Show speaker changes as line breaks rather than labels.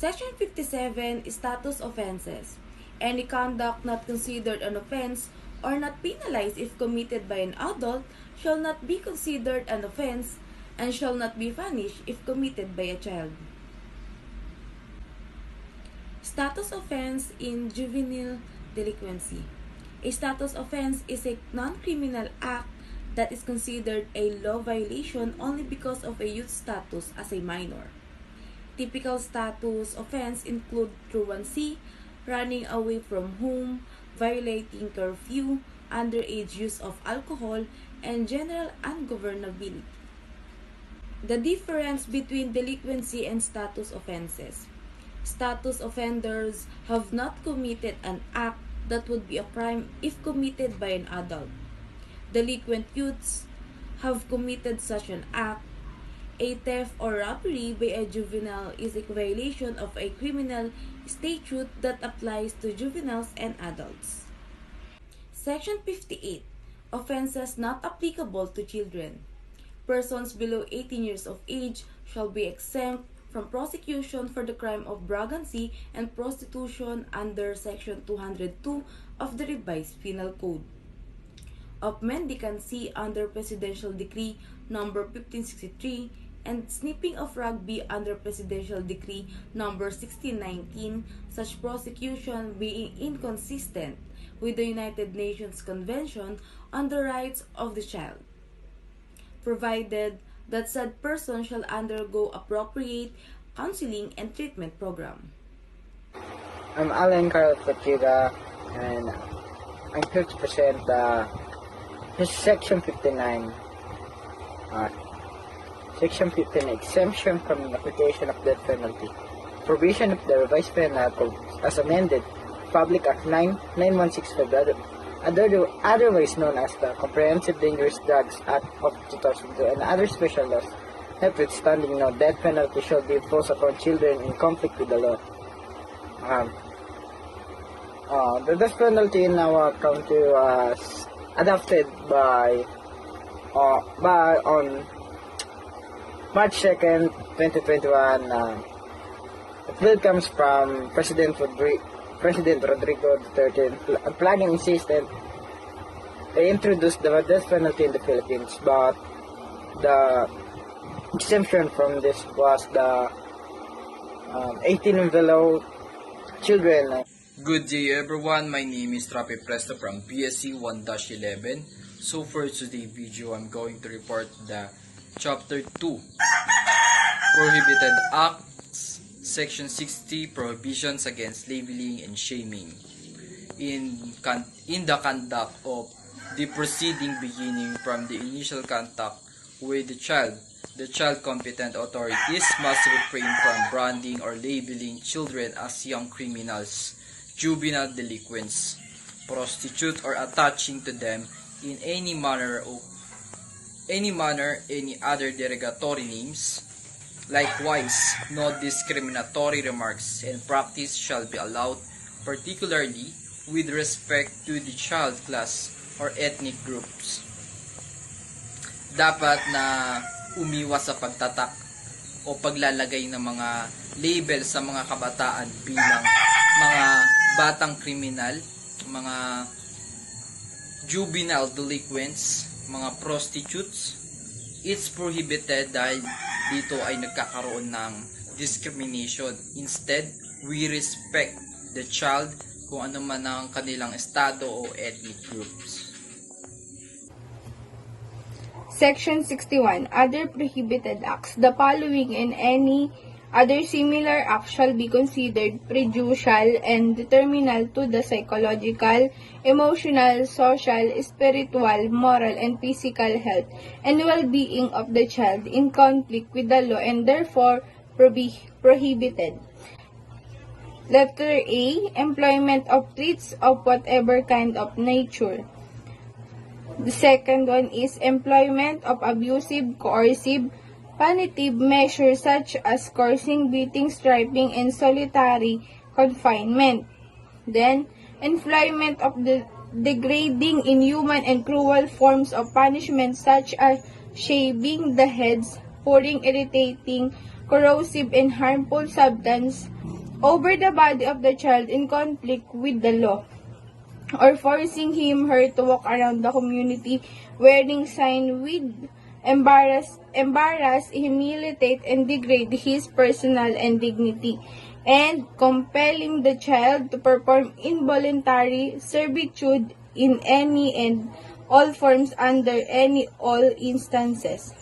Section 57, Status Offenses. Any conduct not considered an offense or not penalized if committed by an adult shall not be considered an offense and shall not be punished if committed by a child. Status offense in juvenile delinquency. A status offense is a non-criminal act that is considered a law violation only because of a youth status as a minor. Typical status offense include truancy, running away from home, violating curfew, underage use of alcohol, and general ungovernability. The difference between delinquency and status offenses. Status offenders have not committed an act that would be a crime if committed by an adult. Delinquent youths have committed such an act. A theft or robbery by a juvenile is a violation of a criminal statute that applies to juveniles and adults. Section 58. Offenses not applicable to children. Persons below 18 years of age shall be exempt from prosecution for the crime of braggancy and prostitution under Section 202 of the Revised Penal Code. Of mendicancy under Presidential Decree No. 1563 and snipping of rugby under Presidential Decree No. 1619, such prosecution being inconsistent with the United Nations Convention on the Rights of the Child, provided that said person shall undergo appropriate counseling and treatment program.
I'm Alan Carl Fatiga, and I'm here to present Section 59. Section 15, Exemption from the application of death penalty. Provision of the Revised Penal Code as amended, Public Act 9165, otherwise known as the Comprehensive Dangerous Drugs Act of 2002, and other special laws, notwithstanding no death penalty shall be imposed upon children in conflict with the law. The death penalty in our country was adopted by on March 2nd, 2021. The bill comes from President Rodrigo Duterte, planning assistant. They introduced the death penalty in the Philippines, but the exemption from this was the 18 and below children.
Good day everyone, my name is Rapi Presto from PSC 1-11. So for today's video, I'm going to report the Chapter 2, Prohibited Acts, Section 60, Prohibitions Against Labeling and Shaming. In the conduct of the proceeding beginning from the initial contact with the child competent authorities must refrain from branding or labeling children as young criminals, juvenile delinquents, prostitute, or attaching to them in any manner any other derogatory names. Likewise, no discriminatory remarks and practice shall be allowed, particularly with respect to the child class or ethnic groups. Dapat na umiwas sa pagtatak o paglalagay ng mga label sa mga kabataan bilang mga batang kriminal, mga juvenile delinquents, mga prostitutes. It's prohibited dahil dito ay nagkakaroon ng discrimination. Instead, we respect the child kung ano man ang kanilang estado o ethnic groups.
Section 61. Other prohibited acts. The following and any other similar act shall be considered prejudicial and detrimental to the psychological, emotional, social, spiritual, moral, and physical health and well-being of the child in conflict with the law and therefore prohibited. Letter A. Employment of threats of whatever kind of nature. The second one is employment of abusive, coercive, punitive measures such as coercing, beating, stripping, and solitary confinement. Then, employment of the degrading, inhuman, and cruel forms of punishment such as shaving the heads, pouring irritating corrosive and harmful substance over the body of the child in conflict with the law, or forcing him/her to walk around the community wearing signs with embarrass, humiliate, and degrade his personal and dignity, and compelling the child to perform involuntary servitude in any and all forms under any all instances.